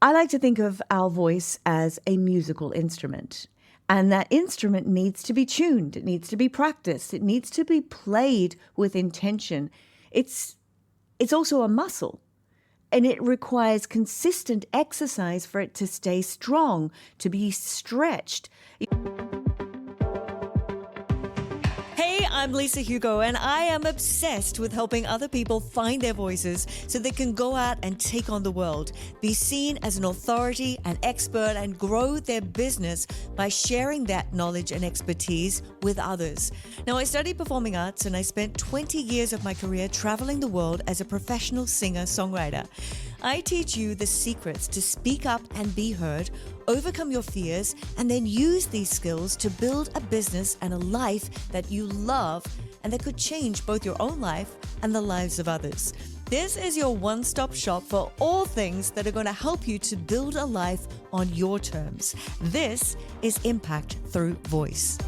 I like to think of our voice as a musical instrument. And that instrument needs to be tuned. It needs to be practiced. It needs to be played with intention. It's also a muscle. And it requires consistent exercise for it to stay strong, to be stretched. Hey, I'm Lisa Hugo, and I am obsessed with helping other people find their voices so they can go out and take on the world, be seen as an authority, an expert, and grow their business by sharing that knowledge and expertise with others. Now, I studied performing arts, and I spent 20 years of my career traveling the world as a professional singer-songwriter. I teach you the secrets to speak up and be heard, overcome your fears, and then use these skills to build a business and a life that you love and that could change both your own life and the lives of others. This is your one-stop shop for all things that are going to help you to build a life on your terms. This is Impact Through Voice.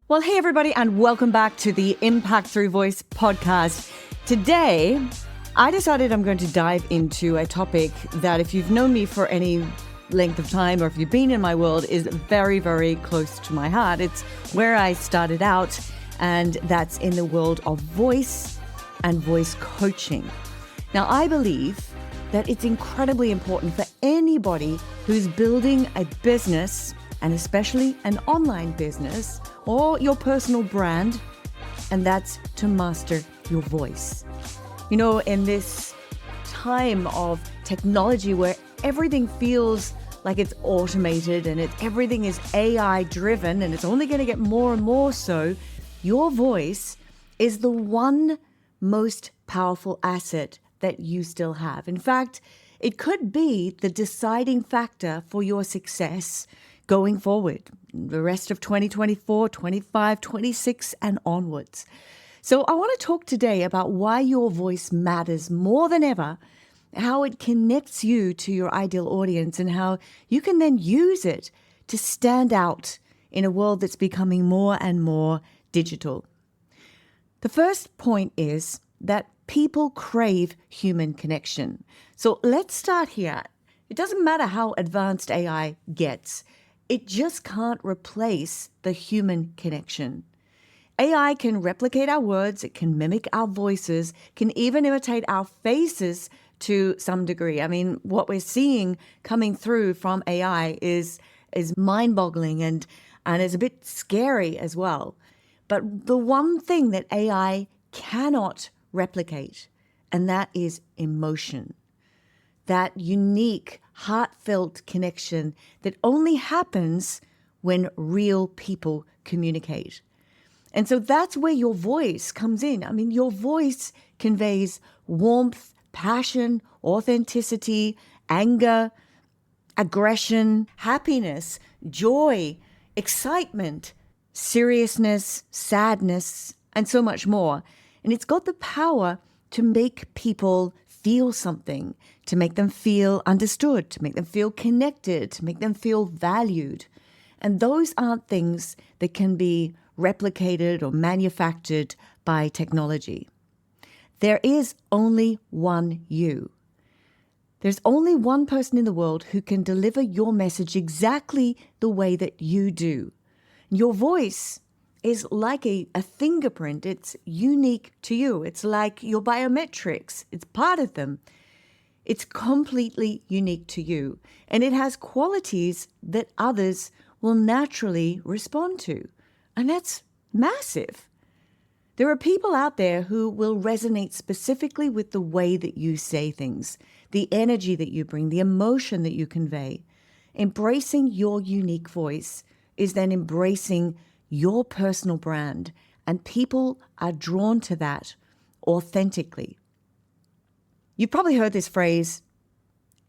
Well, hey, everybody, and welcome back to the Impact Through Voice podcast. Today, I decided I'm going to dive into a topic that, if you've known me for any length of time or if you've been in my world, is very, very close to my heart. It's where I started out, and that's in the world of voice and voice coaching. Now, I believe that it's incredibly important for anybody who's building a business, and especially an online business or your personal brand, and that's to master your voice. You know, in this time of technology where everything feels like it's automated and everything is AI driven, and it's only going to get more and more so, your voice is the one most powerful asset that you still have. In fact, it could be the deciding factor for your success going forward, the rest of 2024, 25, 26, and onwards. So I want to talk today about why your voice matters more than ever, how it connects you to your ideal audience, and how you can then use it to stand out in a world that's becoming more and more digital. The first point is that people crave human connection. So let's start here. It doesn't matter how advanced AI gets. It just can't replace the human connection. AI can replicate our words, it can mimic our voices, can even imitate our faces to some degree. I mean, what we're seeing coming through from AI is mind-boggling and is a bit scary as well. But the one thing that AI cannot replicate, and that is emotion. That unique, heartfelt connection that only happens when real people communicate. And so that's where your voice comes in. I mean, your voice conveys warmth, passion, authenticity, anger, aggression, happiness, joy, excitement, seriousness, sadness, and so much more. And it's got the power to make people feel something, to make them feel understood, to make them feel connected, to make them feel valued. And those aren't things that can be replicated or manufactured by technology. There is only one you. There's only one person in the world who can deliver your message exactly the way that you do. Your voice is like a fingerprint. It's unique to you. It's like your biometrics. It's part of them. It's completely unique to you. And it has qualities that others will naturally respond to. And that's massive. There are people out there who will resonate specifically with the way that you say things, the energy that you bring, the emotion that you convey. Embracing your unique voice is then embracing your personal brand, and people are drawn to that authentically. You've probably heard this phrase,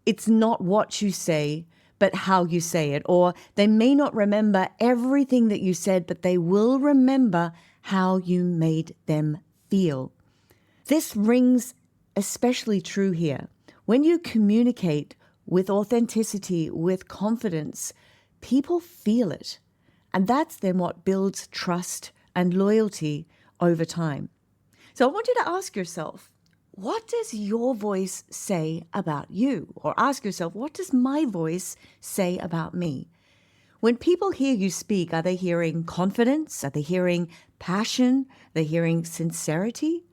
it's not what you say, but how you say it. Or they may not remember everything that you said, but they will remember how you made them feel. This rings especially true here. When you communicate with authenticity, with confidence, people feel it. And that's then what builds trust and loyalty over time. So I want you to ask yourself, what does your voice say about you? Or ask yourself, what does my voice say about me? When people hear you speak, are they hearing confidence? Are they hearing passion? Are they hearing sincerity?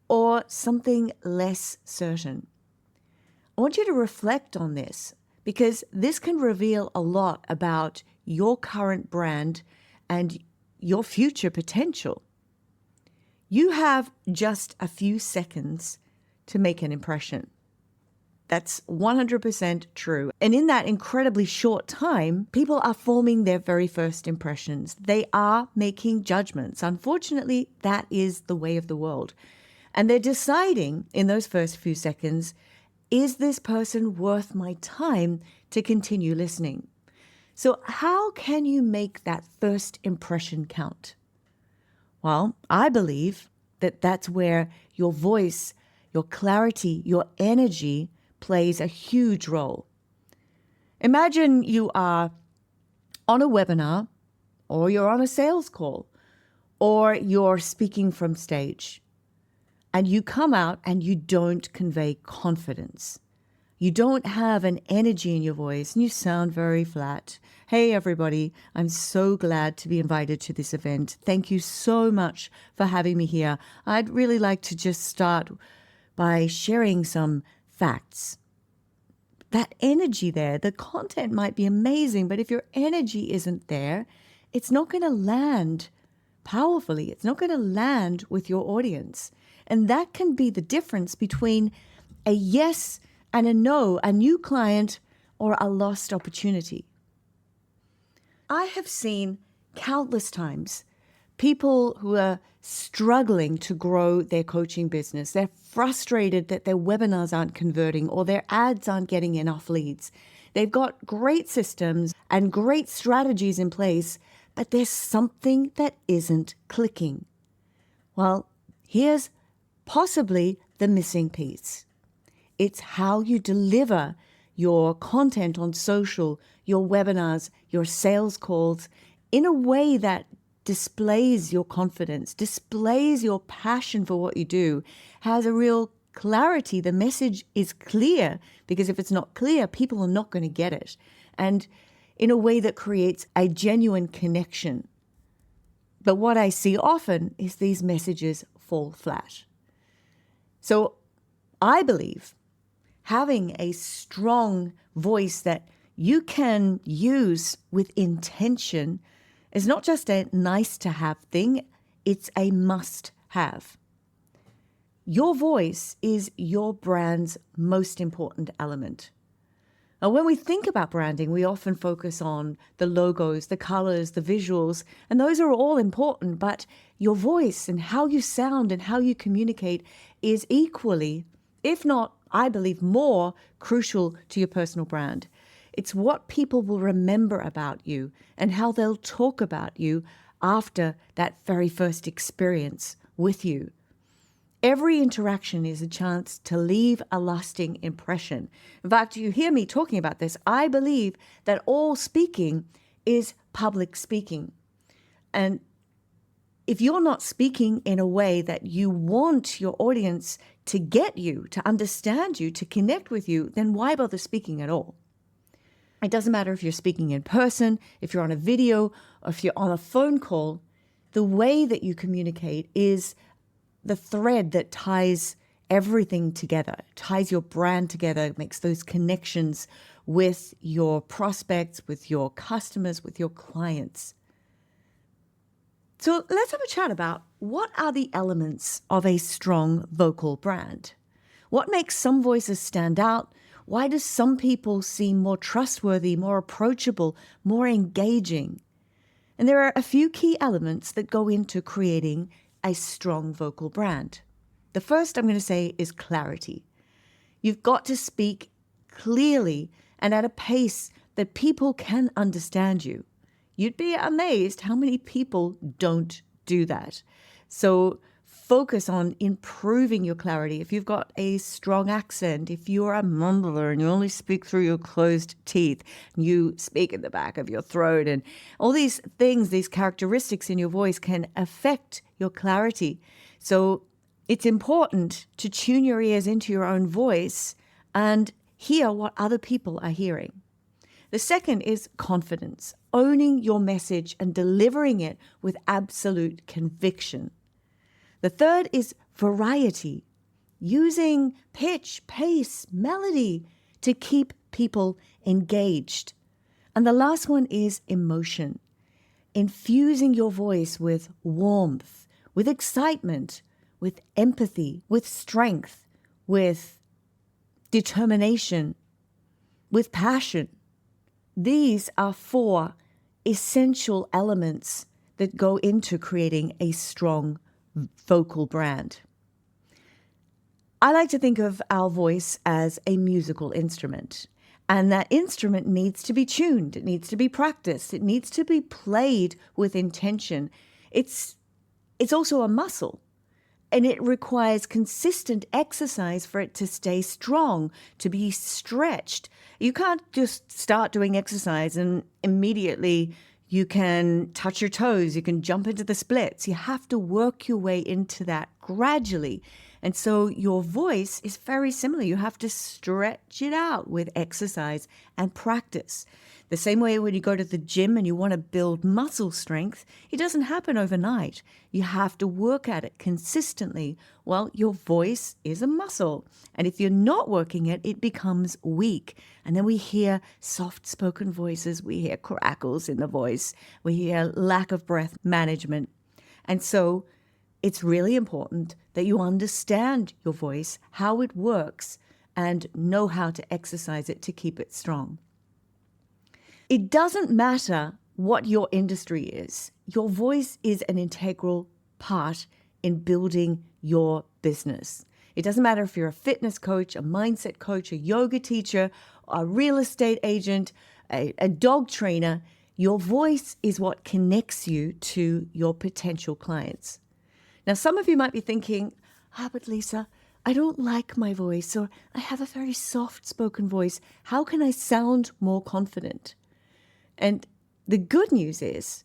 Or something less certain? I want you to reflect on this because this can reveal a lot about your current brand and your future potential. You have just a few seconds to make an impression. That's 100% true. And in that incredibly short time, people are forming their very first impressions. They are making judgments. Unfortunately, that is the way of the world. And they're deciding in those first few seconds, is this person worth my time to continue listening? So how can you make that first impression count? Well, I believe that that's where your voice, your clarity, your energy plays a huge role. Imagine you are on a webinar, or you're on a sales call, or you're speaking from stage, and you come out and you don't convey confidence. You don't have an energy in your voice and you sound very flat. Hey, everybody, I'm so glad to be invited to this event. Thank you so much for having me here. I'd really like to just start by sharing some facts. That energy there, the content might be amazing, but if your energy isn't there, it's not going to land powerfully. It's not going to land with your audience. And that can be the difference between a yes and a no, a new client or a lost opportunity. I have seen countless times people who are struggling to grow their coaching business. They're frustrated that their webinars aren't converting or their ads aren't getting enough leads. They've got great systems and great strategies in place, but there's something that isn't clicking. Well, here's possibly the missing piece. It's how you deliver your content on social, your webinars, your sales calls in a way that displays your confidence, displays your passion for what you do, has a real clarity. The message is clear, because if it's not clear, people are not going to get it. And in a way that creates a genuine connection. But what I see often is these messages fall flat. So I believe having a strong voice that you can use with intention is not just a nice to have thing, it's a must have. Your voice is your brand's most important element. Now, when we think about branding, we often focus on the logos, the colors, the visuals, and those are all important, but your voice and how you sound and how you communicate is equally, if not, I believe, more crucial to your personal brand. It's what people will remember about you and how they'll talk about you after that very first experience with you. Every interaction is a chance to leave a lasting impression. In fact, you hear me talking about this. I believe that all speaking is public speaking. And if you're not speaking in a way that you want your audience to get you, to understand you, to connect with you, then why bother speaking at all? It doesn't matter if you're speaking in person, if you're on a video, or if you're on a phone call. The way that you communicate is the thread that ties everything together, ties your brand together, makes those connections with your prospects, with your customers, with your clients. So let's have a chat about what are the elements of a strong vocal brand? What makes some voices stand out? Why do some people seem more trustworthy, more approachable, more engaging? And there are a few key elements that go into creating a strong vocal brand. The first I'm going to say is clarity. You've got to speak clearly and at a pace that people can understand you. You'd be amazed how many people don't do that. So focus on improving your clarity. If you've got a strong accent, if you're a mumbler and you only speak through your closed teeth, you speak in the back of your throat, and all these things, these characteristics in your voice can affect your clarity. So It's important to tune your ears into your own voice and hear what other people are hearing. The second is confidence, owning your message and delivering it with absolute conviction. The third is variety, using pitch, pace, melody to keep people engaged. And the last one is emotion, infusing your voice with warmth, with excitement, with empathy, with strength, with determination, with passion. These are 4 essential elements that go into creating a strong vocal brand. I like to think of our voice as a musical instrument, and that instrument needs to be tuned. It needs to be practiced. It needs to be played with intention. It's also a muscle, and it requires consistent exercise for it to stay strong, to be stretched. You can't just start doing exercise and immediately you can touch your toes, you can jump into the splits. You have to work your way into that gradually. And so your voice is very similar. You have to stretch it out with exercise and practice. The same way when you go to the gym and you want to build muscle strength, it doesn't happen overnight. You have to work at it consistently. Well, your voice is a muscle. And if you're not working it, it becomes weak. And then we hear soft-spoken voices. We hear crackles in the voice. We hear lack of breath management. And so it's really important that you understand your voice, how it works, and know how to exercise it to keep it strong. It doesn't matter what your industry is. Your voice is an integral part in building your business. It doesn't matter if you're a fitness coach, a mindset coach, a yoga teacher, a real estate agent, a dog trainer. Your voice is what connects you to your potential clients. Now, some of you might be thinking, but Lisa, I don't like my voice, or I have a very soft-spoken voice. How can I sound more confident? And the good news is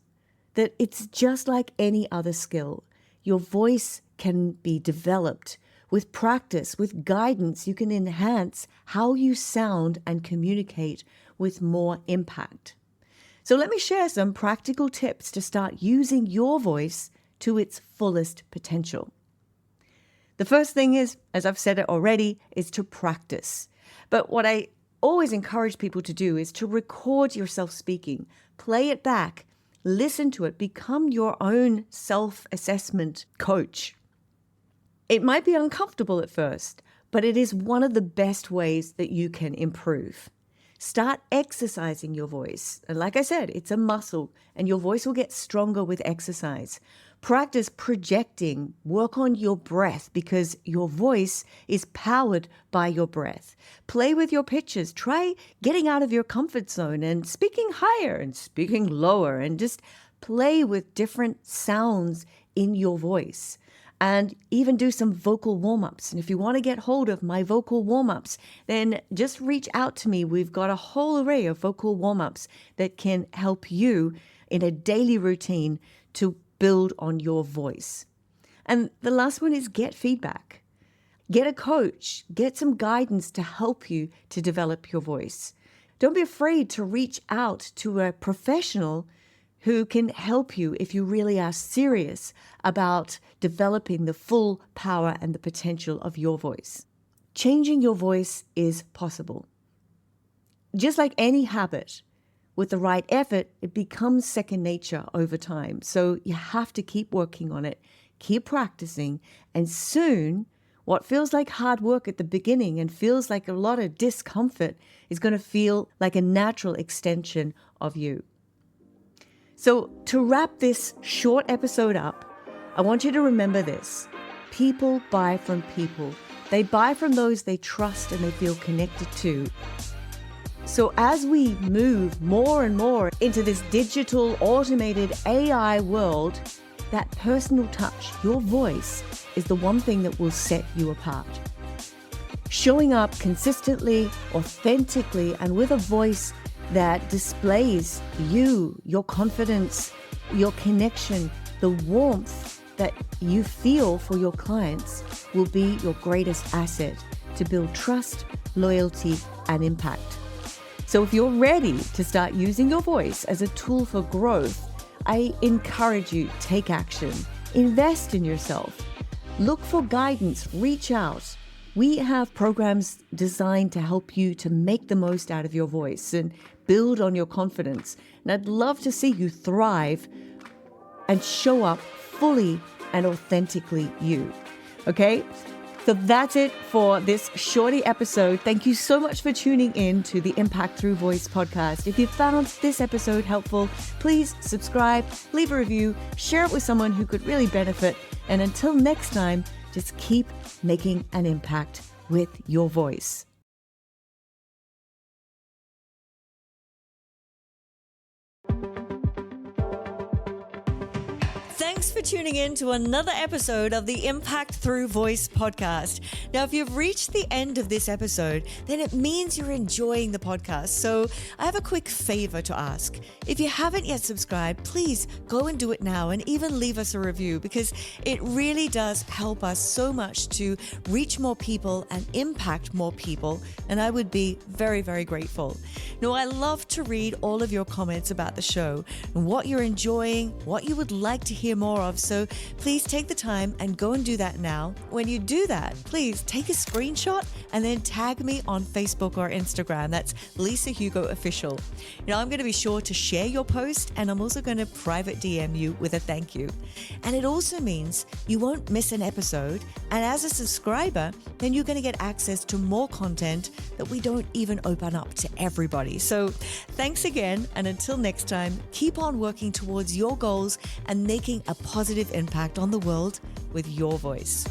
that it's just like any other skill. Your voice can be developed with practice, with guidance. You can enhance how you sound and communicate with more impact. So let me share some practical tips to start using your voice to its fullest potential. The first thing is, as I've said it already, is to practice. But what I always encourage people to do is to record yourself speaking, play it back, listen to it, become your own self-assessment coach. It might be uncomfortable at first, but it is one of the best ways that you can improve. Start exercising your voice. And like I said, it's a muscle, and your voice will get stronger with exercise. Practice projecting. Work on your breath because your voice is powered by your breath. Play with your pitches. Try getting out of your comfort zone and speaking higher and speaking lower, and just play with different sounds in your voice. And even do some vocal warm-ups. And if you want to get hold of my vocal warm-ups, then just reach out to me. We've got a whole array of vocal warm-ups that can help you in a daily routine to build on your voice. And the last one is get feedback. Get a coach. Get some guidance to help you to develop your voice. Don't be afraid to reach out to a professional who can help you if you really are serious about developing the full power and the potential of your voice. Changing your voice is possible. Just like any habit, with the right effort, it becomes second nature over time. So you have to keep working on it, keep practicing, and soon what feels like hard work at the beginning and feels like a lot of discomfort is going to feel like a natural extension of you. So to wrap this short episode up, I want you to remember this. People buy from people. They buy from those they trust and they feel connected to. So as we move more and more into this digital, automated AI world, that personal touch, your voice, is the one thing that will set you apart. Showing up consistently, authentically, and with a voice that displays you, your confidence, your connection, the warmth that you feel for your clients will be your greatest asset to build trust, loyalty, and impact. So if you're ready to start using your voice as a tool for growth, I encourage you to take action, invest in yourself, look for guidance, reach out. We have programs designed to help you to make the most out of your voice and build on your confidence. And I'd love to see you thrive and show up fully and authentically you. Okay? So that's it for this shorty episode. Thank you so much for tuning in to the Impact Through Voice podcast. If you found this episode helpful, please subscribe, leave a review, share it with someone who could really benefit. And until next time, just keep making an impact with your voice. Thanks for tuning in to another episode of the Impact Through Voice podcast. Now, if you've reached the end of this episode, then it means you're enjoying the podcast. So I have a quick favor to ask. If you haven't yet subscribed, please go and do it now and even leave us a review, because it really does help us so much to reach more people and impact more people. And I would be very, very grateful. Now, I love to read all of your comments about the show and what you're enjoying, what you would like to hear more of. So please take the time and go and do that now. When you do that, please take a screenshot and then tag me on Facebook or Instagram. That's Lisa Hugo Official. Now, I'm going to be sure to share your post, and I'm also going to private DM you with a thank you. And it also means you won't miss an episode. And as a subscriber, then you're going to get access to more content that we don't even open up to everybody. So thanks again. And until next time, keep on working towards your goals and making a positive impact on the world with your voice.